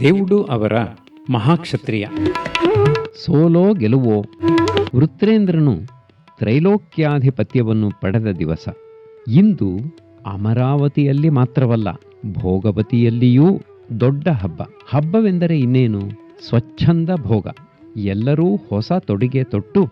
ದೇವುಡು ಅವರ ಮಹಾಕ್ಷತ್ರಿಯ. ಸೋಲೋ ಗೆಲುವೋ, ವೃತ್ರೇಂದ್ರನು ತ್ರೈಲೋಕ್ಯಾಧಿಪತ್ಯವನ್ನು ಪಡೆದ ದಿವಸ. ಇಂದು ಅಮರಾವತಿಯಲ್ಲಿ ಮಾತ್ರವಲ್ಲ, ಭೋಗವತಿಯಲ್ಲಿಯೂ ದೊಡ್ಡ ಹಬ್ಬ. ಹಬ್ಬವೆಂದರೆ ಇನ್ನೇನು, ಸ್ವಚ್ಛಂದ ಭೋಗ. ಎಲ್ಲರೂ ಹೊಸ ತೊಡಿಗೆ ತೊಟ್ಟು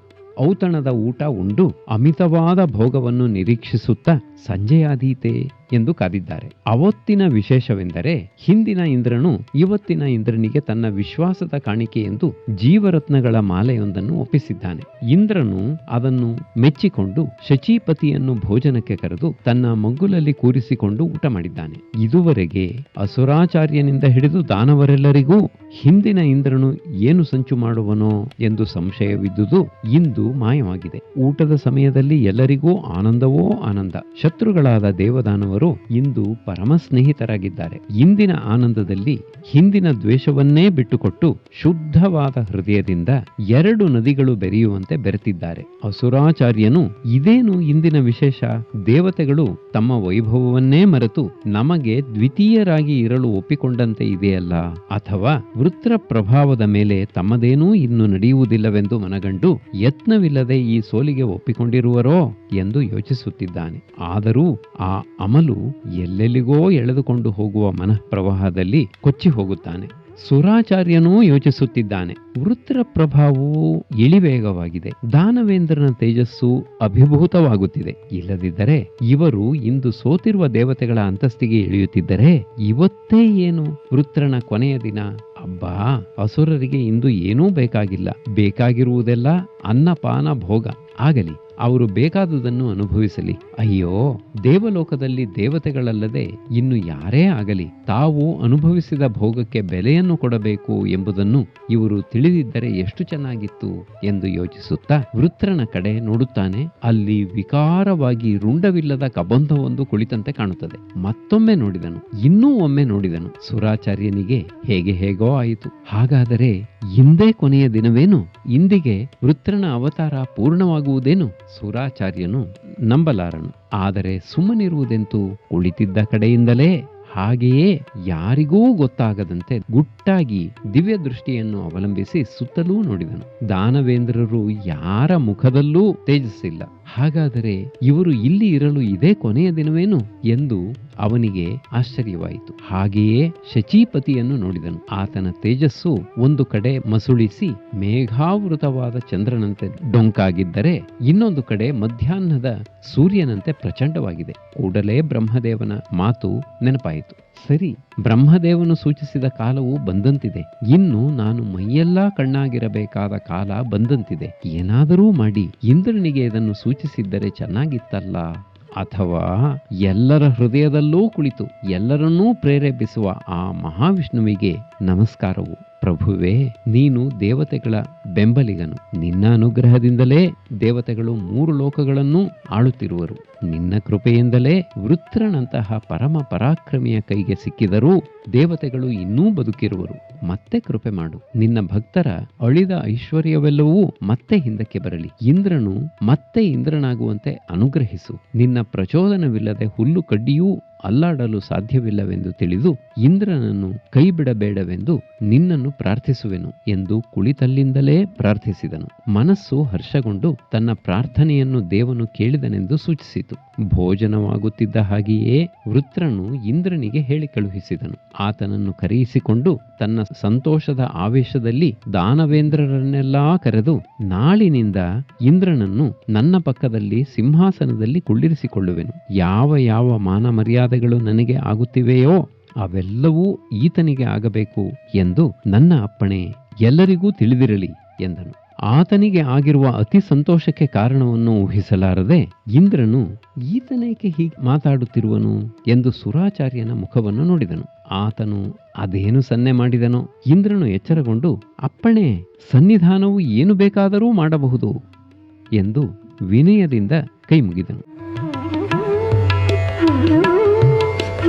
ಔತಣದ ಊಟ ಉಂಡು ಅಮಿತವಾದ ಭೋಗವನ್ನು ನಿರೀಕ್ಷಿಸುತ್ತಾ ಸಂಜೆಯಾದೀತೆ ಎಂದು ಕಾದಿದ್ದಾರೆ. ಅವತ್ತಿನ ವಿಶೇಷವೆಂದರೆ ಹಿಂದಿನ ಇಂದ್ರನು ಇವತ್ತಿನ ಇಂದ್ರನಿಗೆ ತನ್ನ ವಿಶ್ವಾಸದ ಕಾಣಿಕೆ ಎಂದು ಜೀವರತ್ನಗಳ ಮಾಲೆಯೊಂದನ್ನು ಒಪ್ಪಿಸಿದ್ದಾನೆ. ಇಂದ್ರನು ಅದನ್ನು ಮೆಚ್ಚಿಕೊಂಡು ಶಚೀಪತಿಯನ್ನು ಭೋಜನಕ್ಕೆ ಕರೆದು ತನ್ನ ಮಗ್ಗುಲಲ್ಲಿ ಕೂರಿಸಿಕೊಂಡು ಊಟ ಮಾಡಿದ್ದಾನೆ. ಇದುವರೆಗೆ ಅಸುರಾಚಾರ್ಯನಿಂದ ಹಿಡಿದು ದಾನವರೆಲ್ಲರಿಗೂ ಹಿಂದಿನ ಇಂದ್ರನು ಏನು ಸಂಚು ಮಾಡುವನೋ ಎಂದು ಸಂಶಯವಿದ್ದುದು ಇಂದು ಮಾಯವಾಗಿದೆ. ಊಟದ ಸಮಯದಲ್ಲಿ ಎಲ್ಲರಿಗೂ ಆನಂದವೋ ಆನಂದ. ಶತ್ರುಗಳಾದ ದೇವದಾನವರು ಇಂದು ಪರಮ ಸ್ನೇಹಿತರಾಗಿದ್ದಾರೆ. ಇಂದಿನ ಆನಂದದಲ್ಲಿ ಹಿಂದಿನ ದ್ವೇಷವನ್ನೇ ಬಿಟ್ಟುಕೊಟ್ಟು ಶುದ್ಧವಾದ ಹೃದಯದಿಂದ ಎರಡು ನದಿಗಳು ಬೆರೆಯುವಂತೆ ಬೆರೆತಿದ್ದಾರೆ. ಅಸುರಾಚಾರ್ಯನು ಇದೇನು ಇಂದಿನ ವಿಶೇಷ, ದೇವತೆಗಳು ತಮ್ಮ ವೈಭವವನ್ನೇ ಮರೆತು ನಮಗೆ ದ್ವಿತೀಯರಾಗಿ ಇರಲು ಒಪ್ಪಿಕೊಂಡಂತೆ ಇದೆಯಲ್ಲ, ಅಥವಾ ವೃತ್ರ ಪ್ರಭಾವದ ಮೇಲೆ ತಮ್ಮದೇನೂ ಇನ್ನು ನಡೆಯುವುದಿಲ್ಲವೆಂದು ಮನಗಂಡು ಯತ್ನವಿಲ್ಲದೆ ಈ ಸೋಲಿಗೆ ಒಪ್ಪಿಕೊಂಡಿರುವರೋ ಎಂದು ಯೋಚಿಸುತ್ತಿದ್ದಾನೆ. ಆದರೂ ಆ ಅಮಲು ಎಲ್ಲೆಲ್ಲಿಗೋ ಎಳೆದುಕೊಂಡು ಹೋಗುವ ಮನಃಪ್ರವಾಹದಲ್ಲಿ ಕೊಚ್ಚಿ ಹೋಗುತ್ತಾನೆ. ಸುರಾಚಾರ್ಯನೂ ಯೋಚಿಸುತ್ತಿದ್ದಾನೆ. ವೃತ್ರ ಪ್ರಭಾವವು ಇಳಿವೇಗವಾಗಿದೆ. ದಾನವೇಂದ್ರನ ತೇಜಸ್ಸು ಅಭಿಭೂತವಾಗುತ್ತಿದೆ. ಇಲ್ಲದಿದ್ದರೆ ಇವರು ಇಂದು ಸೋತಿರುವ ದೇವತೆಗಳ ಅಂತಸ್ತಿಗೆ ಇಳಿಯುತ್ತಿದ್ದರೆ ಇವತ್ತೇ ಏನು ವೃತ್ರನ ಕೊನೆಯ ದಿನ. ಅಬ್ಬಾ, ಅಸುರರಿಗೆ ಇಂದು ಏನೂ ಬೇಕಾಗಿಲ್ಲ. ಬೇಕಾಗಿರುವುದೆಲ್ಲ ಅನ್ನಪಾನ ಭೋಗ. ಆಗಲಿ, ಅವರು ಬೇಕಾದುದನ್ನು ಅನುಭವಿಸಲಿ. ಅಯ್ಯೋ, ದೇವಲೋಕದಲ್ಲಿ ದೇವತೆಗಳಲ್ಲದೆ ಇನ್ನು ಯಾರೇ ಆಗಲಿ ತಾವು ಅನುಭವಿಸಿದ ಭೋಗಕ್ಕೆ ಬೆಲೆಯನ್ನು ಕೊಡಬೇಕು ಎಂಬುದನ್ನು ಇವರು ತಿಳಿದಿದ್ದರೆ ಎಷ್ಟು ಚೆನ್ನಾಗಿತ್ತು ಎಂದು ಯೋಚಿಸುತ್ತಾ ವೃತ್ರನ ಕಡೆ ನೋಡುತ್ತಾನೆ. ಅಲ್ಲಿ ವಿಕಾರವಾಗಿ ರುಂಡವಿಲ್ಲದ ಕಬಂಧವೊಂದು ಕುಳಿತಂತೆ ಕಾಣುತ್ತದೆ. ಮತ್ತೊಮ್ಮೆ ನೋಡಿದನು, ಇನ್ನೂ ಒಮ್ಮೆ ನೋಡಿದನು. ಸುರಾಚಾರ್ಯನಿಗೆ ಹೇಗೋ ಆಯಿತು. ಹಾಗಾದರೆ ಇಂದೇ ಕೊನೆಯ ದಿನವೇನು? ಇಂದಿಗೆ ವೃತ್ರನ ಅವತಾರ ಪೂರ್ಣವಾಗುವುದೇನು? ಸುರಾಚಾರ್ಯನು ನಂಬಲಾರನು. ಆದರೆ ಸುಮ್ಮನಿರುವುದೆಂತೂ ಕುಳಿತಿದ್ದ ಕಡೆಯಿಂದಲೇ ಹಾಗೆಯೇ ಯಾರಿಗೂ ಗೊತ್ತಾಗದಂತೆ ಗುಟ್ಟಾಗಿ ದಿವ್ಯ ದೃಷ್ಟಿಯನ್ನು ಅವಲಂಬಿಸಿ ಸುತ್ತಲೂ ನೋಡಿದನು. ದಾನವೇಂದ್ರರು ಯಾರ ಮುಖದಲ್ಲೂ ತೇಜಸ್ಸಿಲ್ಲ. ಹಾಗಾದರೆ ಇವರು ಇಲ್ಲಿ ಇರಲು ಇದೇ ಕೊನೆಯ ದಿನವೇನು ಎಂದು ಅವನಿಗೆ ಆಶ್ಚರ್ಯವಾಯಿತು. ಹಾಗೆಯೇ ಶಚೀಪತಿಯನ್ನು ನೋಡಿದನು. ಆತನ ತೇಜಸ್ಸು ಒಂದು ಕಡೆ ಮಸುಳಿಸಿ ಮೇಘಾವೃತವಾದ ಚಂದ್ರನಂತೆ ಡೊಂಕಾಗಿದ್ದರೆ, ಇನ್ನೊಂದು ಕಡೆ ಮಧ್ಯಾಹ್ನದ ಸೂರ್ಯನಂತೆ ಪ್ರಚಂಡವಾಗಿದೆ. ಕೂಡಲೇ ಬ್ರಹ್ಮದೇವನ ಮಾತು ನೆನಪಾಯಿತು. ಸರಿ, ಬ್ರಹ್ಮದೇವನು ಸೂಚಿಸಿದ ಕಾಲವು ಬಂದಂತಿದೆ. ಇನ್ನು ನಾನು ಮೈಯೆಲ್ಲಾ ಕಣ್ಣಾಗಿರಬೇಕಾದ ಕಾಲ ಬಂದಂತಿದೆ. ಏನಾದರೂ ಮಾಡಿ ಇಂದ್ರನಿಗೆ ಇದನ್ನು ಸೂಚಿಸಿದ್ದರೆ ಚೆನ್ನಾಗಿತ್ತಲ್ಲ. ಅಥವಾ ಎಲ್ಲರ ಹೃದಯದಲ್ಲೂ ಕುಳಿತು ಎಲ್ಲರನ್ನೂ ಪ್ರೇರೇಪಿಸುವ ಆ ಮಹಾವಿಷ್ಣುವಿಗೆ ನಮಸ್ಕಾರವು. ಪ್ರಭುವೇ, ನೀನು ದೇವತೆಗಳ ಬೆಂಬಲಿಗನು. ನಿನ್ನ ಅನುಗ್ರಹದಿಂದಲೇ ದೇವತೆಗಳು 3 ಲೋಕಗಳನ್ನು ಆಳುತ್ತಿರುವರು. ನಿನ್ನ ಕೃಪೆಯಿಂದಲೇ ವೃತ್ರನಂತಹ ಪರಮ ಪರಾಕ್ರಮಿಯ ಕೈಗೆ ಸಿಕ್ಕಿದರೂ ದೇವತೆಗಳು ಇನ್ನೂ ಬದುಕಿರುವರು. ಮತ್ತೆ ಕೃಪೆ ಮಾಡು. ನಿನ್ನ ಭಕ್ತರ ಅಳಿದ ಐಶ್ವರ್ಯವೆಲ್ಲವೂ ಮತ್ತೆ ಹಿಂದಕ್ಕೆ ಬರಲಿ. ಇಂದ್ರನು ಮತ್ತೆ ಇಂದ್ರನಾಗುವಂತೆ ಅನುಗ್ರಹಿಸು. ನಿನ್ನ ಪ್ರಚೋದನವಿಲ್ಲದೆ ಹುಲ್ಲು ಕಡ್ಡಿಯೂ ಅಲ್ಲಾಡಲು ಸಾಧ್ಯವಿಲ್ಲವೆಂದು ತಿಳಿದು ಇಂದ್ರನನ್ನು ಕೈ ಬಿಡಬೇಡವೆಂದು ನಿನ್ನನ್ನು ಪ್ರಾರ್ಥಿಸುವೆನು ಎಂದು ಕುಳಿತಲ್ಲಿಂದಲೇ ಪ್ರಾರ್ಥಿಸಿದನು. ಮನಸ್ಸು ಹರ್ಷಗೊಂಡು ತನ್ನ ಪ್ರಾರ್ಥನೆಯನ್ನು ದೇವನು ಕೇಳಿದನೆಂದು ಸೂಚಿಸಿತು. ಭೋಜನವಾಗುತ್ತಿದ್ದ ಹಾಗೆಯೇ ವೃತ್ರನು ಇಂದ್ರನಿಗೆ ಹೇಳಿ ಕಳುಹಿಸಿದನು. ಆತನನ್ನು ಕರೆಯಿಸಿಕೊಂಡು ತನ್ನ ಸಂತೋಷದ ಆವೇಶದಲ್ಲಿ ದಾನವೇಂದ್ರರನ್ನೆಲ್ಲಾ ಕರೆದು, ನಾಳಿನಿಂದ ಇಂದ್ರನನ್ನು ನನ್ನ ಪಕ್ಕದಲ್ಲಿ ಸಿಂಹಾಸನದಲ್ಲಿ ಕುಳ್ಳಿರಿಸಿಕೊಳ್ಳುವೆನು. ಯಾವ ಮಾನ ಮರ್ಯಾದೆಗಳು ನನಗೆ ಆಗುತ್ತಿವೆಯೋ ಅವೆಲ್ಲವೂ ಈತನಿಗೆ ಆಗಬೇಕು ಎಂದು ನನ್ನ ಅಪ್ಪಣೆ ಎಲ್ಲರಿಗೂ ತಿಳಿದಿರಲಿ ಎಂದನು. ಆತನಿಗೆ ಆಗಿರುವ ಅತಿ ಸಂತೋಷಕ್ಕೆ ಕಾರಣವನ್ನು ಊಹಿಸಲಾರದೆ ಇಂದ್ರನು ಈತನೇಕೆ ಹೀಗೆ ಮಾತಾಡುತ್ತಿರುವನು ಎಂದು ಸುರಾಚಾರ್ಯನ ಮುಖವನ್ನು ನೋಡಿದನು. ಆತನು ಅದೇನು ಸನ್ನೆ ಮಾಡಿದನೋ. ಇಂದ್ರನು ಎಚ್ಚರಗೊಂಡು, ಅಪ್ಪಣೆ, ಸನ್ನಿಧಾನವು ಏನು ಬೇಕಾದರೂ ಮಾಡಬಹುದು ಎಂದು ವಿನಯದಿಂದ ಕೈ ಮುಗಿದನು.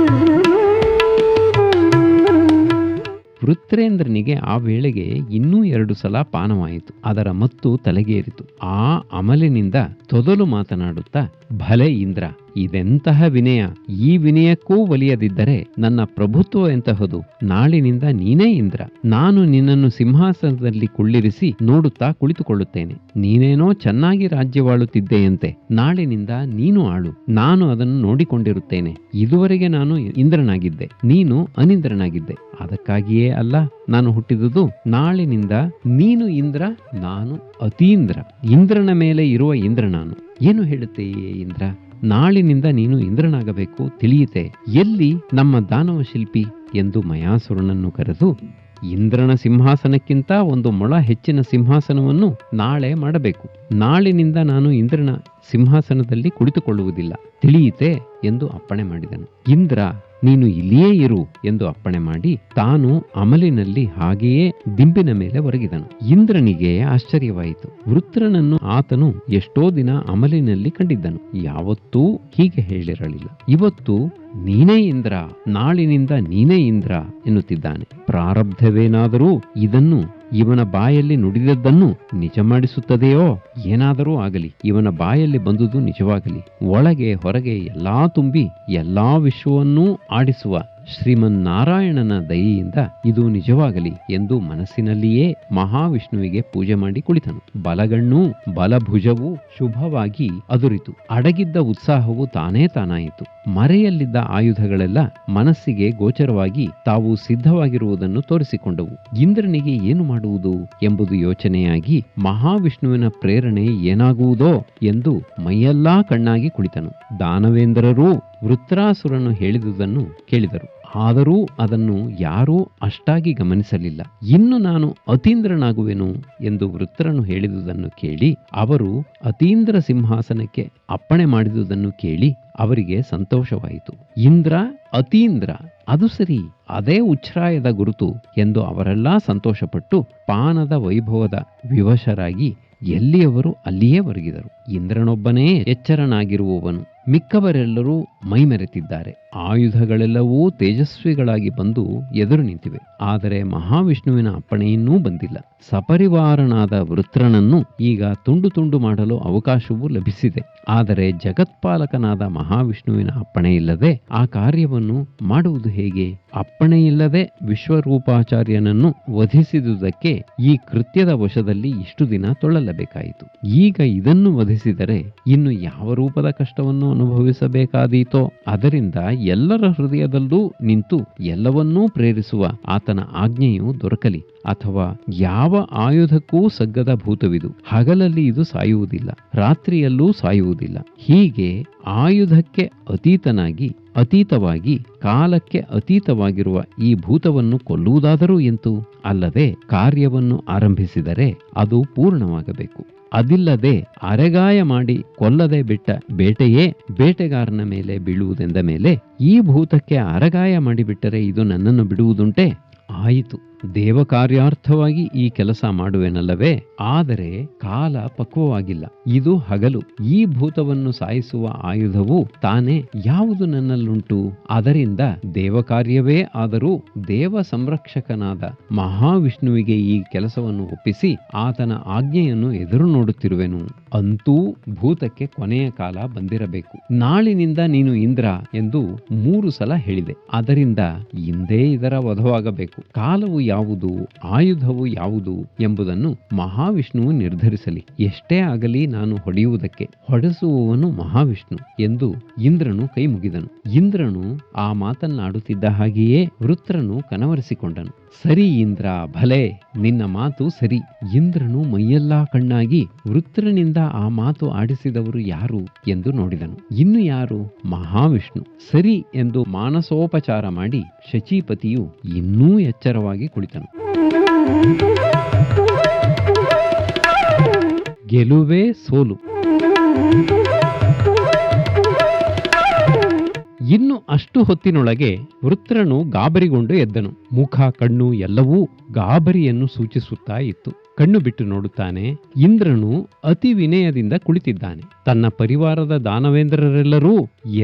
ವೃತ್ರೇಂದ್ರನಿಗೆ ಆ ವೇಳೆಗೆ ಇನ್ನೂ 2 ಸಲ ಪಾನವಾಯಿತು. ಅದರ ಮತ್ತು ತಲೆಗೇರಿತು. ಆ ಅಮಲಿನಿಂದ ತೊದಲು ಮಾತನಾಡುತ್ತಾ, ಭಲೆ ಇಂದ್ರ, ಇದೆಂತಹ ವಿನಯ! ಈ ವಿನಯಕ್ಕೂ ಒಲಿಯದಿದ್ದರೆ ನನ್ನ ಪ್ರಭುತ್ವ ಎಂತಹದು? ನಾಳಿನಿಂದ ನೀನೇ ಇಂದ್ರ. ನಾನು ನಿನ್ನನ್ನು ಸಿಂಹಾಸನದಲ್ಲಿ ಕುಳ್ಳಿರಿಸಿ ನೋಡುತ್ತಾ ಕುಳಿತುಕೊಳ್ಳುತ್ತೇನೆ. ನೀನೇನೋ ಚೆನ್ನಾಗಿ ರಾಜ್ಯವಾಳುತ್ತಿದ್ದೆಯಂತೆ. ನಾಳಿನಿಂದ ನೀನು ಆಳು, ನಾನು ಅದನ್ನು ನೋಡಿಕೊಂಡಿರುತ್ತೇನೆ. ಇದುವರೆಗೆ ನಾನು ಇಂದ್ರನಾಗಿದ್ದೆ, ನೀನು ಅನಿಂದ್ರನಾಗಿದ್ದೆ. ಅದಕ್ಕಾಗಿಯೇ ಅಲ್ಲ ನಾನು ಹುಟ್ಟಿದುದು. ನಾಳಿನಿಂದ ನೀನು ಇಂದ್ರ, ನಾನು ಅತೀಂದ್ರ. ಇಂದ್ರನ ಮೇಲೆ ಇರುವ ಇಂದ್ರ ನಾನು. ಏನು ಹೇಳುತ್ತೆಯೇ ಇಂದ್ರ? ನಾಳಿನಿಂದ ನೀನು ಇಂದ್ರನಾಗಬೇಕು, ತಿಳಿಯುತ್ತೆ. ಎಲ್ಲಿ ನಮ್ಮ ದಾನವ ಶಿಲ್ಪಿ ಎಂದು ಮಯಾಸುರನನ್ನು ಕರೆದು, ಇಂದ್ರನ ಸಿಂಹಾಸನಕ್ಕಿಂತ 1 ಮೊಳ ಹೆಚ್ಚಿನ ಸಿಂಹಾಸನವನ್ನು ನಾಳೆ ಮಾಡಬೇಕು. ನಾಳಿನಿಂದ ನಾನು ಇಂದ್ರನ ಸಿಂಹಾಸನದಲ್ಲಿ ಕುಳಿತುಕೊಳ್ಳುವುದಿಲ್ಲ, ತಿಳಿಯಿತೆ ಎಂದು ಅಪ್ಪಣೆ ಮಾಡಿದನು. ಇಂದ್ರ, ನೀನು ಇಲ್ಲಿಯೇ ಇರು ಎಂದು ಅಪ್ಪಣೆ ಮಾಡಿ ತಾನು ಅಮಲಿನಲ್ಲಿ ಹಾಗೆಯೇ ದಿಂಬಿನ ಮೇಲೆ ಒರಗಿದನು. ಇಂದ್ರನಿಗೆ ಆಶ್ಚರ್ಯವಾಯಿತು. ವೃತ್ರನನ್ನು ಆತನು ಎಷ್ಟೋ ದಿನ ಅಮಲಿನಲ್ಲಿ ಕಂಡಿದ್ದನು. ಯಾವತ್ತೂ ಹೀಗೆ ಹೇಳಿರಲಿಲ್ಲ. ಇವತ್ತು ನೀನೇ ಇಂದ್ರ, ನಾಳಿನಿಂದ ನೀನೇ ಇಂದ್ರ ಎನ್ನುತ್ತಿದ್ದಾನೆ. ಪ್ರಾರಬ್ಧವೇನಾದರೂ ಇದನ್ನು, ಇವನ ಬಾಯಲ್ಲಿ ನುಡಿದದ್ದನ್ನು ನಿಜ ಮಾಡಿಸುತ್ತದೆಯೋ? ಏನಾದರೂ ಆಗಲಿ, ಇವನ ಬಾಯಲ್ಲಿ ಬಂದುದು ನಿಜವಾಗಲಿ. ಒಳಗೆ ಹೊರಗೆ ಎಲ್ಲಾ ತುಂಬಿ ಎಲ್ಲಾ ವಿಶ್ವವನ್ನೂ ಆಡಿಸುವ ಶ್ರೀಮನ್ನಾರಾಯಣನ ದಯೆಯಿಂದ ಇದು ನಿಜವಾಗಲಿ ಎಂದು ಮನಸ್ಸಿನಲ್ಲಿಯೇ ಮಹಾವಿಷ್ಣುವಿಗೆ ಪೂಜೆ ಮಾಡಿ ಕುಳಿತನು. ಬಲಗಣ್ಣು ಬಲಭುಜವು ಶುಭವಾಗಿ ಅದುರಿತು. ಅಡಗಿದ್ದ ಉತ್ಸಾಹವು ತಾನೇ ತಾನಾಯಿತು. ಮರೆಯಲ್ಲಿದ್ದ ಆಯುಧಗಳೆಲ್ಲ ಮನಸ್ಸಿಗೆ ಗೋಚರವಾಗಿ ತಾವು ಸಿದ್ಧವಾಗಿರುವುದನ್ನು ತೋರಿಸಿಕೊಂಡವು. ಇಂದ್ರನಿಗೆ ಏನು ಮಾಡುವುದು ಎಂಬುದು ಯೋಚನೆಯಾಗಿ ಮಹಾವಿಷ್ಣುವಿನ ಪ್ರೇರಣೆ ಏನಾಗುವುದೋ ಎಂದು ಮೈಯೆಲ್ಲಾ ಕಣ್ಣಾಗಿ ಕುಳಿತನು. ದಾನವೇಂದ್ರರೂ ವೃತ್ರಾಸುರನು ಹೇಳಿದುದನ್ನು ಕೇಳಿದರು. ಆದರೂ ಅದನ್ನು ಯಾರೂ ಅಷ್ಟಾಗಿ ಗಮನಿಸಲಿಲ್ಲ. ಇನ್ನು ನಾನು ಅತೀಂದ್ರನಾಗುವೆನು ಎಂದು ವೃತ್ರನು ಹೇಳಿದುದನ್ನು ಕೇಳಿ, ಅವರು ಅತೀಂದ್ರ ಸಿಂಹಾಸನಕ್ಕೆ ಅಪ್ಪಣೆ ಮಾಡಿದುದನ್ನು ಕೇಳಿ ಅವರಿಗೆ ಸಂತೋಷವಾಯಿತು. ಇಂದ್ರ ಅತೀಂದ್ರ, ಅದು ಸರಿ, ಅದೇ ಉಚ್ಛ್ರಾಯದ ಗುರುತು ಎಂದು ಅವರೆಲ್ಲಾ ಸಂತೋಷಪಟ್ಟು ಪಾನದ ವೈಭವದ ವಿವಶರಾಗಿ ಎಲ್ಲಿಯವರು ಅಲ್ಲಿಯೇ ಒರಗಿದರು. ಇಂದ್ರನೊಬ್ಬನೇ ಎಚ್ಚರನಾಗಿರುವವನು. ಮಿಕ್ಕವರೆಲ್ಲರೂ ಮೈಮೆರೆತಿದ್ದಾರೆ. ಆಯುಧಗಳೆಲ್ಲವೂ ತೇಜಸ್ವಿಗಳಾಗಿ ಬಂದು ಎದುರು ನಿಂತಿವೆ. ಆದರೆ ಮಹಾವಿಷ್ಣುವಿನ ಅಪ್ಪಣೆಯನ್ನೂ ಬಂದಿಲ್ಲ. ಸಪರಿವಾರನಾದ ವೃತ್ರನನ್ನು ಈಗ ತುಂಡು ತುಂಡು ಮಾಡಲು ಅವಕಾಶವೂ ಲಭಿಸಿದೆ. ಆದರೆ ಜಗತ್ಪಾಲಕನಾದ ಮಹಾವಿಷ್ಣುವಿನ ಅಪ್ಪಣೆ ಇಲ್ಲದೆ ಆ ಕಾರ್ಯವನ್ನು ಮಾಡುವುದು ಹೇಗೆ? ಅಪ್ಪಣೆಯಿಲ್ಲದೆ ವಿಶ್ವರೂಪಾಚಾರ್ಯನನ್ನು ವಧಿಸಿದುದಕ್ಕೆ ಈ ಕೃತ್ಯದ ವಶದಲ್ಲಿ ಇಷ್ಟು ದಿನ ತೊಳ್ಳಲೇಬೇಕಾಯಿತು. ಈಗ ಇದನ್ನು ವಧಿಸಿದರೆ ಇನ್ನು ಯಾವ ರೂಪದ ಕಷ್ಟವನ್ನು ಅನುಭವಿಸಬೇಕಾದೀತೋ? ಅದರಿಂದ ಎಲ್ಲರ ಹೃದಯದಲ್ಲೂ ನಿಂತು ಎಲ್ಲವನ್ನೂ ಪ್ರೇರಿಸುವ ಆತನ ಆಜ್ಞೆಯು ದೊರಕಲಿ. ಅಥವಾ ಯಾವ ಆಯುಧಕ್ಕೂ ಸಗ್ಗದ ಭೂತವಿದು. ಹಗಲಲ್ಲಿ ಇದು ಸಾಯುವುದಿಲ್ಲ, ರಾತ್ರಿಯಲ್ಲೂ ಸಾಯುವುದಿಲ್ಲ. ಹೀಗೆ ಆಯುಧಕ್ಕೆ ಅತೀತವಾಗಿ ಕಾಲಕ್ಕೆ ಅತೀತವಾಗಿರುವ ಈ ಭೂತವನ್ನು ಕೊಲ್ಲುವುದಾದರೂ ಎಂತು? ಅಲ್ಲದೆ ಕಾರ್ಯವನ್ನು ಆರಂಭಿಸಿದರೆ ಅದು ಪೂರ್ಣವಾಗಬೇಕು. ಅದಿಲ್ಲದೆ ಅರೆಗಾಯ ಮಾಡಿ ಕೊಲ್ಲದೆ ಬಿಟ್ಟ ಬೇಟೆಯೇ ಬೇಟೆಗಾರನ ಮೇಲೆ ಬೀಳುವುದೆಂದ ಮೇಲೆ ಈ ಭೂತಕ್ಕೆ ಅರೆಗಾಯ ಮಾಡಿಬಿಟ್ಟರೆ ಇದು ನನ್ನನ್ನು ಬಿಡುವುದುಂಟೆ? ಆಯಿತು, ದೇವಕಾರ್ಯಾರ್ಥವಾಗಿ ಈ ಕೆಲಸ ಮಾಡುವೆನಲ್ಲವೇ? ಆದರೆ ಕಾಲ ಪಕ್ವವಾಗಿಲ್ಲ. ಇದು ಹಗಲು. ಈ ಭೂತವನ್ನು ಸಾಯಿಸುವ ಆಯುಧವು ತಾನೇ ಯಾವುದು ನನ್ನಲ್ಲುಂಟು? ಅದರಿಂದ ದೇವಕಾರ್ಯವೇ ಆದರೂ ದೇವ ಸಂರಕ್ಷಕನಾದ ಮಹಾವಿಷ್ಣುವಿಗೆ ಈ ಕೆಲಸವನ್ನು ಒಪ್ಪಿಸಿ ಆತನ ಆಜ್ಞೆಯನ್ನು ಎದುರು ನೋಡುತ್ತಿರುವೆನು. ಅಂತೂ ಭೂತಕ್ಕೆ ಕೊನೆಯ ಕಾಲ ಬಂದಿರಬೇಕು. ನಾಳಿನಿಂದ ನೀನು ಇಂದ್ರ ಎಂದು 3 ಸಲ ಹೇಳಿದೆ. ಅದರಿಂದ ಇಂದೇ ಇದರ ವಧವಾಗಬೇಕು. ಕಾಲವು ಯಾವುದು, ಆಯುಧವು ಯಾವುದು ಎಂಬುದನ್ನು ಮಹಾವಿಷ್ಣುವು ನಿರ್ಧರಿಸಲಿ. ಎಷ್ಟೇ ಆಗಲಿ ನಾನು ಹೊಡೆಯುವುದಕ್ಕೆ, ಹೊಡೆಸುವವನು ಮಹಾವಿಷ್ಣು ಎಂದು ಇಂದ್ರನು ಕೈ ಮುಗಿದನು. ಇಂದ್ರನು ಆ ಮಾತನ್ನಾಡುತ್ತಿದ್ದ ಹಾಗೆಯೇ ವೃತ್ರನು ಕನವರಿಸಿಕೊಂಡನು. ಸರಿ ಇಂದ್ರ, ಭಲೆ, ನಿನ್ನ ಮಾತು ಸರಿ. ಇಂದ್ರನು ಮೈಯೆಲ್ಲಾ ಕಣ್ಣಾಗಿ ವೃತ್ರನಿಂದ ಆ ಮಾತು ಆಡಿಸಿದವರು ಯಾರು ಎಂದು ನೋಡಿದನು. ಇನ್ನು ಯಾರು? ಮಹಾವಿಷ್ಣು. ಸರಿ ಎಂದು ಮಾನಸೋಪಚಾರ ಮಾಡಿ ಶಚೀಪತಿಯು ಇನ್ನೂ ಎಚ್ಚರವಾಗಿ ಕುಳಿತನು. ಗೆಲುವೇ ಸೋಲು. ಇನ್ನು ಅಷ್ಟು ಹೊತ್ತಿನೊಳಗೆ ವೃತ್ರನು ಗಾಬರಿಗೊಂಡು ಎದ್ದನು. ಮುಖ ಕಣ್ಣು ಎಲ್ಲವೂ ಗಾಬರಿಯನ್ನು ಸೂಚಿಸುತ್ತಾ ಇತ್ತು. ಕಣ್ಣು ಬಿಟ್ಟು ನೋಡುತ್ತಾನೆ. ಇಂದ್ರನು ಅತಿ ವಿನಯದಿಂದ ಕುಳಿತಿದ್ದಾನೆ. ತನ್ನ ಪರಿವಾರದ ದಾನವೇಂದ್ರರೆಲ್ಲರೂ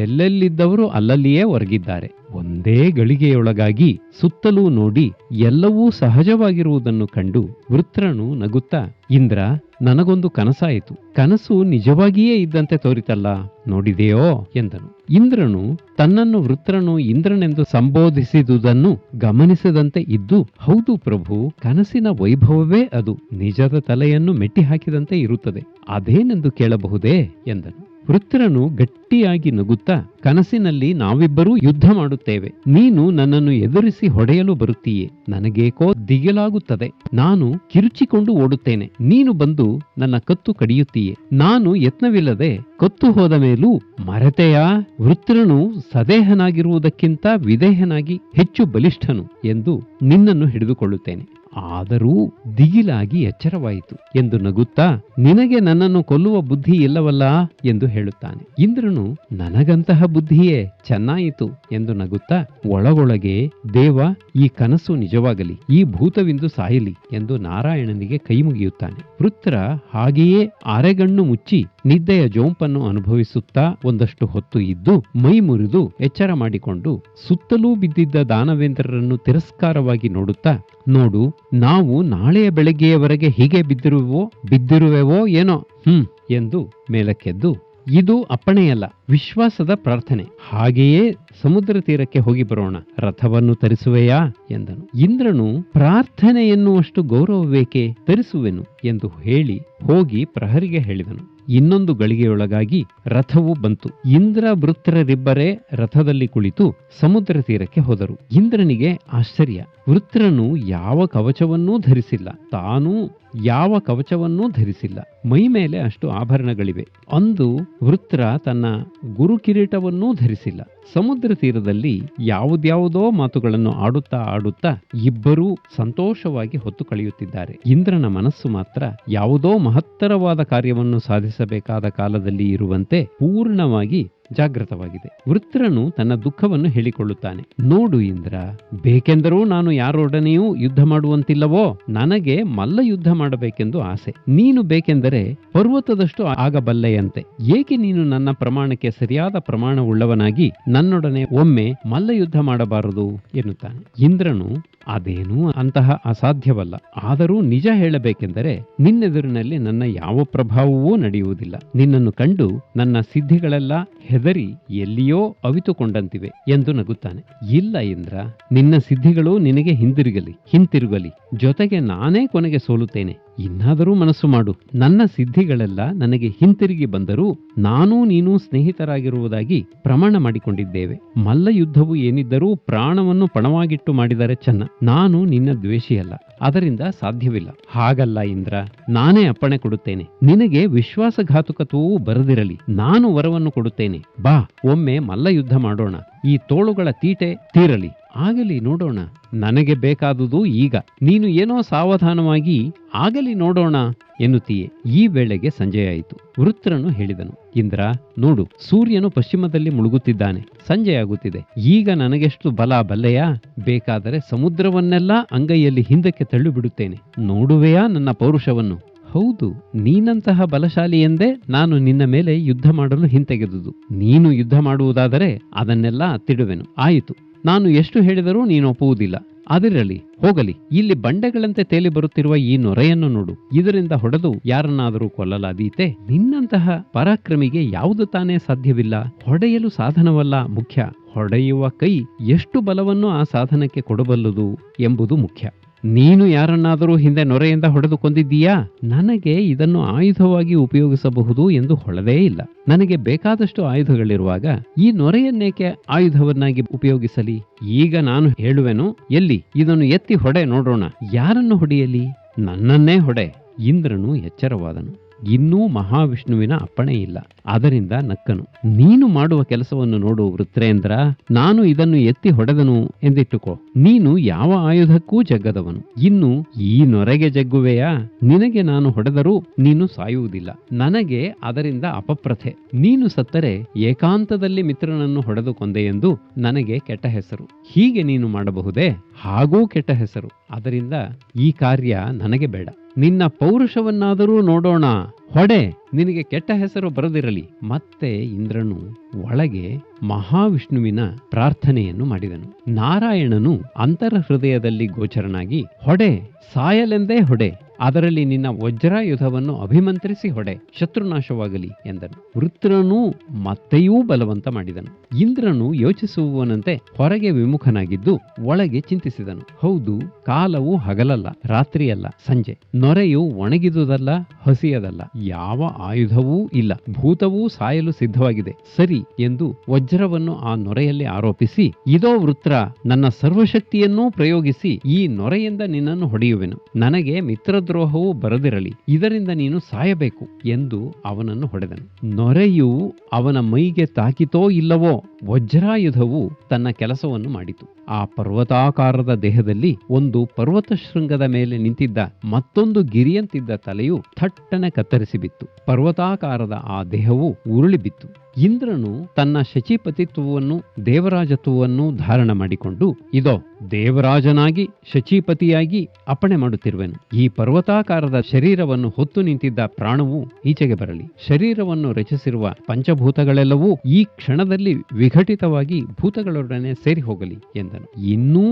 ಎಲ್ಲೆಲ್ಲಿದ್ದವರು ಅಲ್ಲಲ್ಲಿಯೇ ಹೊರಗಿದ್ದಾರೆ. ಒಂದೇ ಗಳಿಗೆಯೊಳಗಾಗಿ ಸುತ್ತಲೂ ನೋಡಿ ಎಲ್ಲವೂ ಸಹಜವಾಗಿರುವುದನ್ನು ಕಂಡು ವೃತ್ರನು ನಗುತ್ತಾ, ಇಂದ್ರ, ನನಗೊಂದು ಕನಸಾಯಿತು. ಕನಸು ನಿಜವಾಗಿಯೇ ಇದ್ದಂತೆ ತೋರಿತಲ್ಲ, ನೋಡಿದೆಯೋ ಎಂದನು. ಇಂದ್ರನು ತನ್ನನ್ನು ವೃತ್ರನು ಇಂದ್ರನೆಂದು ಸಂಬೋಧಿಸಿದುದನ್ನು ಗಮನಿಸದಂತೆ ಇದ್ದು, ಹೌದು ಪ್ರಭು, ಕನಸಿನ ವೈಭವವೇ ಅದು. ನಿಜದ ತಲೆಯನ್ನು ಮೆಟ್ಟಿ ಹಾಕಿದಂತೆ ಇರುತ್ತದೆ. ಅದೇನೆಂದು ಕೇಳಬಹುದೇ ಎಂದನು. ವೃತ್ರನು ಗಟ್ಟಿಯಾಗಿ ನಗುತ್ತಾ, ಕನಸಿನಲ್ಲಿ ನಾವಿಬ್ಬರೂ ಯುದ್ಧ ಮಾಡುತ್ತೇವೆ. ನೀನು ನನ್ನನ್ನು ಎದುರಿಸಿ ಹೊಡೆಯಲು ಬರುತ್ತೀಯೆ. ನನಗೇಕೋ ದಿಗಿಲಾಗುತ್ತದೆ. ನಾನು ಕಿರುಚಿಕೊಂಡು ಓಡುತ್ತೇನೆ. ನೀನು ಬಂದು ನನ್ನ ಕತ್ತು ಕಡಿಯುತ್ತೀಯೆ. ನಾನು ಯತ್ನವಿಲ್ಲದೆ ಕತ್ತು ಹೋದ ಮೇಲೂ ಮರೆತೆಯಾ? ವೃತ್ರನು ಸದೇಹನಾಗಿರುವುದಕ್ಕಿಂತ ವಿದೇಹನಾಗಿ ಹೆಚ್ಚು ಬಲಿಷ್ಠನು ಎಂದು ನಿನ್ನನ್ನು ಹಿಡಿದುಕೊಳ್ಳುತ್ತೇನೆ. ಆದರೂ ದಿಗಿಲಾಗಿ ಎಚ್ಚರವಾಯಿತು ಎಂದು ನಗುತ್ತಾ, ನಿನಗೆ ನನ್ನನ್ನು ಕೊಲ್ಲುವ ಬುದ್ಧಿ ಇಲ್ಲವಲ್ಲ ಎಂದು ಹೇಳುತ್ತಾನೆ. ಇಂದ್ರನು, ನನಗಂತಹ ಬುದ್ಧಿಯೇ, ಚೆನ್ನಾಯಿತು ಎಂದು ನಗುತ್ತಾ ಒಳಗೊಳಗೆ, ದೇವ, ಈ ಕನಸು ನಿಜವಾಗಲಿ, ಈ ಭೂತವಿಂದು ಸಾಯಲಿ ಎಂದು ನಾರಾಯಣನಿಗೆ ಕೈ ಮುಗಿಯುತ್ತಾನೆ. ವೃತ್ರ ಹಾಗೆಯೇ ಅರೆಗಣ್ಣು ಮುಚ್ಚಿ ನಿದ್ದೆಯ ಜೋಂಪನ್ನು ಅನುಭವಿಸುತ್ತಾ ಒಂದಷ್ಟು ಹೊತ್ತು ಇದ್ದು ಮೈ ಮುರಿದು ಎಚ್ಚರ ಮಾಡಿಕೊಂಡು ಸುತ್ತಲೂ ಬಿದ್ದಿದ್ದ ದಾನವೇಂದ್ರರನ್ನು ತಿರಸ್ಕಾರವಾಗಿ ನೋಡುತ್ತಾ, ನೋಡು, ನಾವು ನಾಳೆಯ ಬೆಳಗ್ಗೆಯವರೆಗೆ ಹೀಗೆ ಬಿದ್ದಿರುವೆವೋ ಏನೋ ಎಂದು ಮೇಲಕ್ಕೆದ್ದು, ಇದು ಅಪ್ಪಣೆಯಲ್ಲ, ವಿಶ್ವಾಸದ ಪ್ರಾರ್ಥನೆ. ಹಾಗೆಯೇ ಸಮುದ್ರ ತೀರಕ್ಕೆ ಹೋಗಿ ಬರೋಣ. ರಥವನ್ನು ತರಿಸುವೆಯಾ ಎಂದನು. ಇಂದ್ರನು, ಪ್ರಾರ್ಥನೆ ಎನ್ನುವಷ್ಟು ಗೌರವವೇಕೆ, ತರಿಸುವೆನು ಎಂದು ಹೇಳಿ ಹೋಗಿ ಪ್ರಹರಿಗೆ ಹೇಳಿದನು. ಇನ್ನೊಂದು ಗಳಿಗೆಯೊಳಗಾಗಿ ರಥವು ಬಂತು. ಇಂದ್ರ ವೃತ್ರರಿಬ್ಬರೇ ರಥದಲ್ಲಿ ಕುಳಿತು ಸಮುದ್ರ ತೀರಕ್ಕೆ ಹೋದರು. ಇಂದ್ರನಿಗೆ ಆಶ್ಚರ್ಯ. ವೃತ್ರನು ಯಾವ ಕವಚವನ್ನೂ ಧರಿಸಿಲ್ಲ, ತಾನೂ ಯಾವ ಕವಚವನ್ನೂ ಧರಿಸಿಲ್ಲ. ಮೈ ಮೇಲೆ ಅಷ್ಟು ಆಭರಣಗಳಿವೆ. ಅಂದು ವೃತ್ರ ತನ್ನ ಗುರು ಕಿರೀಟವನ್ನೂ ಧರಿಸಿಲ್ಲ. ಸಮುದ್ರ ತೀರದಲ್ಲಿ ಯಾವುದ್ಯಾವುದೋ ಮಾತುಗಳನ್ನು ಆಡುತ್ತಾ ಇಬ್ಬರೂ ಸಂತೋಷವಾಗಿ ಹೊತ್ತು ಕಳೆಯುತ್ತಿದ್ದಾರೆ. ಇಂದ್ರನ ಮನಸ್ಸು ಮಾತ್ರ ಯಾವುದೋ ಮಹತ್ತರವಾದ ಕಾರ್ಯವನ್ನು ಸಾಧಿಸಬೇಕಾದ ಕಾಲದಲ್ಲಿ ಇರುವಂತೆ ಪೂರ್ಣವಾಗಿ ಜಾಗೃತವಾಗಿದೆ. ವೃತ್ರನು ತನ್ನ ದುಃಖವನ್ನು ಹೇಳಿಕೊಳ್ಳುತ್ತಾನೆ. ನೋಡು ಇಂದ್ರ, ಬೇಕೆಂದರೂ ನಾನು ಯಾರೊಡನೆಯೂ ಯುದ್ಧ ಮಾಡುವಂತಿಲ್ಲವೋ? ನನಗೆ ಮಲ್ಲ ಯುದ್ಧ ಮಾಡಬೇಕೆಂದು ಆಸೆ. ನೀನು ಬೇಕೆಂದರೆ ಪರ್ವತದಷ್ಟು ಆಗಬಲ್ಲೆಯಂತೆ. ಏಕೆ ನೀನು ನನ್ನ ಪ್ರಮಾಣಕ್ಕೆ ಸರಿಯಾದ ಪ್ರಮಾಣವುಳ್ಳವನಾಗಿ ನನ್ನೊಡನೆ ಒಮ್ಮೆ ಮಲ್ಲ ಯುದ್ಧ ಮಾಡಬಾರದು ಎನ್ನುತ್ತಾನೆ. ಇಂದ್ರನು, ಅದೇನೂ ಅಂತಹ ಅಸಾಧ್ಯವಲ್ಲ. ಆದರೂ ನಿಜ ಹೇಳಬೇಕೆಂದರೆ ನಿನ್ನೆದುರಿನಲ್ಲಿ ನನ್ನ ಯಾವ ಪ್ರಭಾವವೂ ನಡೆಯುವುದಿಲ್ಲ. ನಿನ್ನನ್ನು ಕಂಡು ನನ್ನ ಸಿದ್ಧಿಗಳೆಲ್ಲ ಹೆದರಿ ಎಲ್ಲಿಯೋ ಅವಿತುಕೊಂಡಂತಿವೆ ಎಂದು ನಗುತ್ತಾನೆ. ಇಲ್ಲ ಇಂದ್ರ, ನಿನ್ನ ಸಿದ್ಧಿಗಳು ನಿನಗೆ ಹಿಂತಿರುಗಲಿ. ಜೊತೆಗೆ ನಾನೇ ಕೊನೆಗೆ ಸೋಲುತ್ತೇನೆ. ಇನ್ನಾದರೂ ಮನಸ್ಸು ಮಾಡು. ನನ್ನ ಸಿದ್ಧಿಗಳೆಲ್ಲ ನನಗೆ ಹಿಂತಿರುಗಿ ಬಂದರೂ ನಾನೂ ನೀನು ಸ್ನೇಹಿತರಾಗಿರುವುದಾಗಿ ಪ್ರಮಾಣ ಮಾಡಿಕೊಂಡಿದ್ದೇವೆ. ಮಲ್ಲ ಯುದ್ಧವು ಏನಿದ್ದರೂ ಪ್ರಾಣವನ್ನು ಪಣವಾಗಿಟ್ಟು ಮಾಡಿದರೆ ಚೆನ್ನ. ನಾನು ನಿನ್ನ ದ್ವೇಷಿಯಲ್ಲ, ಅದರಿಂದ ಸಾಧ್ಯವಿಲ್ಲ. ಹಾಗಲ್ಲ ಇಂದ್ರ, ನಾನೇ ಅಪ್ಪಣೆ ಕೊಡುತ್ತೇನೆ. ನಿನಗೆ ವಿಶ್ವಾಸಘಾತುಕತ್ವವೂ ಬರದಿರಲಿ. ನಾನು ವರವನ್ನು ಕೊಡುತ್ತೇನೆ. ಬಾ, ಒಮ್ಮೆ ಮಲ್ಲ ಯುದ್ಧ ಮಾಡೋಣ. ಈ ತೋಳುಗಳ ತೀಟೆ ತೀರಲಿ. ಆಗಲಿ, ನೋಡೋಣ. ನನಗೆ ಬೇಕಾದುದು ಈಗ. ನೀನು ಏನೋ ಸಾವಧಾನವಾಗಿ ಆಗಲಿ ನೋಡೋಣ ಎನ್ನುತ್ತೀಯೆ. ಈ ವೇಳೆಗೆ ಸಂಜೆಯಾಯಿತು. ವೃತ್ರನು ಹೇಳಿದನು, ಇಂದ್ರ, ನೋಡು, ಸೂರ್ಯನು ಪಶ್ಚಿಮದಲ್ಲಿ ಮುಳುಗುತ್ತಿದ್ದಾನೆ. ಸಂಜೆಯಾಗುತ್ತಿದೆ. ಈಗ ನನಗೆಷ್ಟು ಬಲ ಬಲ್ಲೆಯಾ? ಬೇಕಾದರೆ ಸಮುದ್ರವನ್ನೆಲ್ಲ ಅಂಗೈಯಲ್ಲಿ ಹಿಂದಕ್ಕೆ ತಳ್ಳಿಬಿಡುತ್ತೇನೆ. ನೋಡುವೆಯಾ ನನ್ನ ಪೌರುಷವನ್ನು? ಹೌದು, ನೀನಂತಹ ಬಲಶಾಲಿ ಎಂದೇ ನಾನು ನಿನ್ನ ಮೇಲೆ ಯುದ್ಧ ಮಾಡಲು ಹಿಂತೆಗೆದುದು. ನೀನು ಯುದ್ಧ ಮಾಡುವುದಾದರೆ ಅದನ್ನೆಲ್ಲ ತಿಡುವೆನು. ಆಯಿತು, ನಾನು ಎಷ್ಟು ಹೇಳಿದರೂ ನೀನು ಒಪ್ಪುವುದಿಲ್ಲ. ಅದಿರಲಿ, ಹೋಗಲಿ. ಇಲ್ಲಿ ಬಂಡೆಗಳಂತೆ ತೇಲಿ ಬರುತ್ತಿರುವ ಈ ನೊರೆಯನ್ನು ನೋಡು. ಇದರಿಂದ ಹೊಡೆದು ಯಾರನ್ನಾದರೂ ಕೊಲ್ಲಲಾದೀತೆ? ನಿನ್ನಂತಹ ಪರಾಕ್ರಮಿಗೆ ಯಾವುದು ತಾನೇ ಸಾಧ್ಯವಿಲ್ಲ. ಹೊಡೆಯಲು ಸಾಧನವಲ್ಲ ಮುಖ್ಯ, ಹೊಡೆಯುವ ಕೈ ಎಷ್ಟು ಬಲವನ್ನು ಆ ಸಾಧನಕ್ಕೆ ಕೊಡಬಲ್ಲದು ಎಂಬುದು ಮುಖ್ಯ. ನೀನು ಯಾರನ್ನಾದರೂ ಹಿಂದೆ ನೊರೆಯಿಂದ ಹೊಡೆದು ಕೊಂದಿದ್ದೀಯಾ? ನನಗೆ ಇದನ್ನು ಆಯುಧವಾಗಿ ಉಪಯೋಗಿಸಬಹುದು ಎಂದು ಹೊಳದೇ ಇಲ್ಲ. ನನಗೆ ಬೇಕಾದಷ್ಟು ಆಯುಧಗಳಿರುವಾಗ ಈ ನೊರೆಯನ್ನೇಕೆ ಆಯುಧವನ್ನಾಗಿ ಉಪಯೋಗಿಸಲಿ? ಈಗ ನಾನು ಹೇಳುವೆನು, ಎಲ್ಲಿ ಇದನ್ನು ಎತ್ತಿ ಹೊಡೆ ನೋಡೋಣ. ಯಾರನ್ನು ಹೊಡೆಯಲಿ? ನನ್ನನ್ನೇ ಹೊಡೆ. ಇಂದ್ರನು ಎಚ್ಚರವಾದನು. ಇನ್ನೂ ಮಹಾವಿಷ್ಣುವಿನ ಅಪ್ಪಣೆ ಇಲ್ಲ. ಅದರಿಂದ ನಕ್ಕನು. ನೀನು ಮಾಡುವ ಕೆಲಸವನ್ನು ನೋಡು ವೃತ್ರೇಂದ್ರ. ನಾನು ಇದನ್ನು ಎತ್ತಿ ಹೊಡೆದನು ಎಂದಿಟ್ಟುಕೋ. ನೀನು ಯಾವ ಆಯುಧಕ್ಕೂ ಜಗ್ಗದವನು. ಇನ್ನು ಈ ನೊರೆಗೆ ಜಗ್ಗುವೆಯಾ? ನಿನಗೆ ನಾನು ಹೊಡೆದರೂ ನೀನು ಸಾಯುವುದಿಲ್ಲ. ನನಗೆ ಅದರಿಂದ ಅಪಪ್ರಥೆ. ನೀನು ಸತ್ತರೆ ಏಕಾಂತದಲ್ಲಿ ಮಿತ್ರನನ್ನು ಹೊಡೆದು ಕೊಂದೆಯೆಂದು ನನಗೆ ಕೆಟ್ಟ ಹೆಸರು. ಹೀಗೆ ನೀನು ಮಾಡಬಹುದೇ? ಹಾಗೂ ಕೆಟ್ಟ ಹೆಸರು. ಅದರಿಂದ ಈ ಕಾರ್ಯ ನನಗೆ ಬೇಡ. ನಿನ್ನ ಪೌರುಷವನ್ನಾದರೂ ನೋಡೋಣ, ಹೊಡೆ, ನಿನಗೆ ಕೆಟ್ಟ ಹೆಸರು ಬರದಿರಲಿ. ಮತ್ತೆ ಇಂದ್ರನು ಒಳಗೆ ಮಹಾವಿಷ್ಣುವಿನ ಪ್ರಾರ್ಥನೆಯನ್ನು ಮಾಡಿದನು. ನಾರಾಯಣನು ಅಂತರ ಹೃದಯದಲ್ಲಿ ಗೋಚರನಾಗಿ, ಹೊಡೆ, ಸಾಯಲೆಂದೇ ಹೊಡೆ, ಅದರಲ್ಲಿ ನಿನ್ನ ವಜ್ರಾಯುಧವನ್ನು ಅಭಿಮಂತ್ರಿಸಿ ಹೊಡೆ, ಶತ್ರುನಾಶವಾಗಲಿ ಎಂದನು. ವೃತ್ರನೂ ಮತ್ತೆಯೂ ಬಲವಂತ ಮಾಡಿದನು. ಇಂದ್ರನು ಯೋಚಿಸುವವನಂತೆ ಹೊರಗೆ ವಿಮುಖನಾಗಿದ್ದು ಒಳಗೆ ಚಿಂತಿಸಿದನು. ಹೌದು, ಕಾಲವು ಹಗಲಲ್ಲ, ರಾತ್ರಿಯಲ್ಲ, ಸಂಜೆ. ನೊರೆಯು ಒಣಗಿದುದಲ್ಲ, ಹಸಿಯದಲ್ಲ. ಯಾವ ಆಯುಧವೂ ಇಲ್ಲ, ಭೂತವೂ ಸಾಯಲು ಸಿದ್ಧವಾಗಿದೆ. ಸರಿ ಎಂದು ವಜ್ರವನ್ನು ಆ ನೊರೆಯಲ್ಲಿ ಆರೋಪಿಸಿ, ಇದೋ ವೃತ್ರ, ನನ್ನ ಸರ್ವಶಕ್ತಿಯನ್ನೂ ಪ್ರಯೋಗಿಸಿ ಈ ನೊರೆಯಿಂದ ನಿನ್ನನ್ನು ಹೊಡೆಯುವೆನು. ನನಗೆ ಮಿತ್ರದ್ರೋಹವು ಬರದಿರಲಿ, ಇದರಿಂದ ನೀನು ಸಾಯಬೇಕು ಎಂದು ಅವನನ್ನು ಹೊಡೆದನು. ನೊರೆಯು ಅವನ ಮೈಗೆ ತಾಕಿತೋ ಇಲ್ಲವೋ, ವಜ್ರಾಯುಧವು ತನ್ನ ಕೆಲಸವನ್ನು ಮಾಡಿತು. ಆ ಪರ್ವತಾಕಾರದ ದೇಹದಲ್ಲಿ ಒಂದು ಪರ್ವತ ಶೃಂಗದ ಮೇಲೆ ನಿಂತಿದ್ದ ಮತ್ತೊಂದು ಗಿರಿಯಂತಿದ್ದ ತಲೆಯು ಥಟ್ಟನೆ ಕತ್ತರಿಸಿ ಬಿತ್ತು. ಪರ್ವತಾಕಾರದ ಆ ದೇಹವು ಉರುಳಿ ಬಿತ್ತು. ಇಂದ್ರನು ತನ್ನ ಶಚೀಪತಿತ್ವವನ್ನು ದೇವರಾಜತ್ವವನ್ನು ಧಾರಣ ಮಾಡಿಕೊಂಡು, ಇದೋ ದೇವರಾಜನಾಗಿ ಶಚೀಪತಿಯಾಗಿ ಅಪ್ಪಣೆ ಮಾಡುತ್ತಿರುವೆನು. ಈ ಪರ್ವತಾಕಾರದ ಶರೀರವನ್ನು ಹೊತ್ತು ನಿಂತಿದ್ದ ಪ್ರಾಣವು ಈಚೆಗೆ ಬರಲಿ. ಶರೀರವನ್ನು ರಚಿಸಿರುವ ಪಂಚಭೂತಗಳೆಲ್ಲವೂ ಈ ಕ್ಷಣದಲ್ಲಿ ವಿಘಟಿತವಾಗಿ ಭೂತಗಳೊಡನೆ ಸೇರಿ ಹೋಗಲಿ ಎಂದನು. ಇನ್ನೂ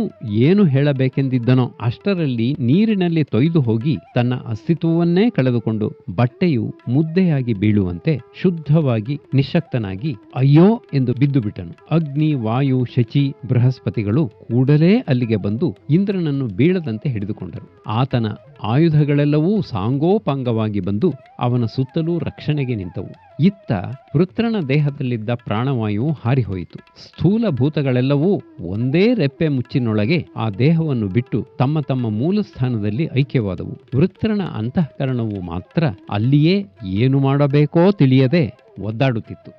ಏನು ಹೇಳಬೇಕೆಂದಿದ್ದನೋ ಅಷ್ಟರಲ್ಲಿ ನೀರಿನಲ್ಲಿ ತೊಯ್ದು ಹೋಗಿ ತನ್ನ ಅಸ್ತಿತ್ವವನ್ನೇ ಕಳೆದುಕೊಂಡು ಬಟ್ಟೆಯು ಮುದ್ದೆಯಾಗಿ ಬೀಳುವಂತೆ ಶುದ್ಧವಾಗಿ ನಿಶ್ಶಕ್ತನಾಗಿ ಅಯ್ಯೋ ಎಂದು ಬಿದ್ದು ಬಿಟ್ಟನು. ಅಗ್ನಿ, ವಾಯು, ಶಚಿ, ಬೃಹಸ್ಪತಿಗಳು ಕೂಡಲೇ ಅಲ್ಲಿಗೆ ಬಂದು ಇಂದ್ರನನ್ನು ಬೀಳದಂತೆ ಹಿಡಿದುಕೊಂಡರು. ಆತನ ಆಯುಧಗಳೆಲ್ಲವೂ ಸಾಂಗೋಪಾಂಗವಾಗಿ ಬಂದು ಅವನ ಸುತ್ತಲೂ ರಕ್ಷಣೆಗೆ ನಿಂತವು. ಇತ್ತ ವೃತ್ರನ ದೇಹದಲ್ಲಿದ್ದ ಪ್ರಾಣವಾಯುವು ಹಾರಿಹೋಯಿತು. ಸ್ಥೂಲ ಭೂತಗಳೆಲ್ಲವೂ ಒಂದೇ ರೆಪ್ಪೆ ಮುಚ್ಚಿನೊಳಗೆ ಆ ದೇಹವನ್ನು ಬಿಟ್ಟು ತಮ್ಮ ತಮ್ಮ ಮೂಲ ಸ್ಥಾನದಲ್ಲಿ ಐಕ್ಯವಾದವು. ವೃತ್ರನ ಅಂತಃಕರಣವು ಮಾತ್ರ ಅಲ್ಲಿಯೇ ಏನು ಮಾಡಬೇಕೋ ತಿಳಿಯದೆ ಒದ್ದಾಡುತ್ತಿತ್ತು.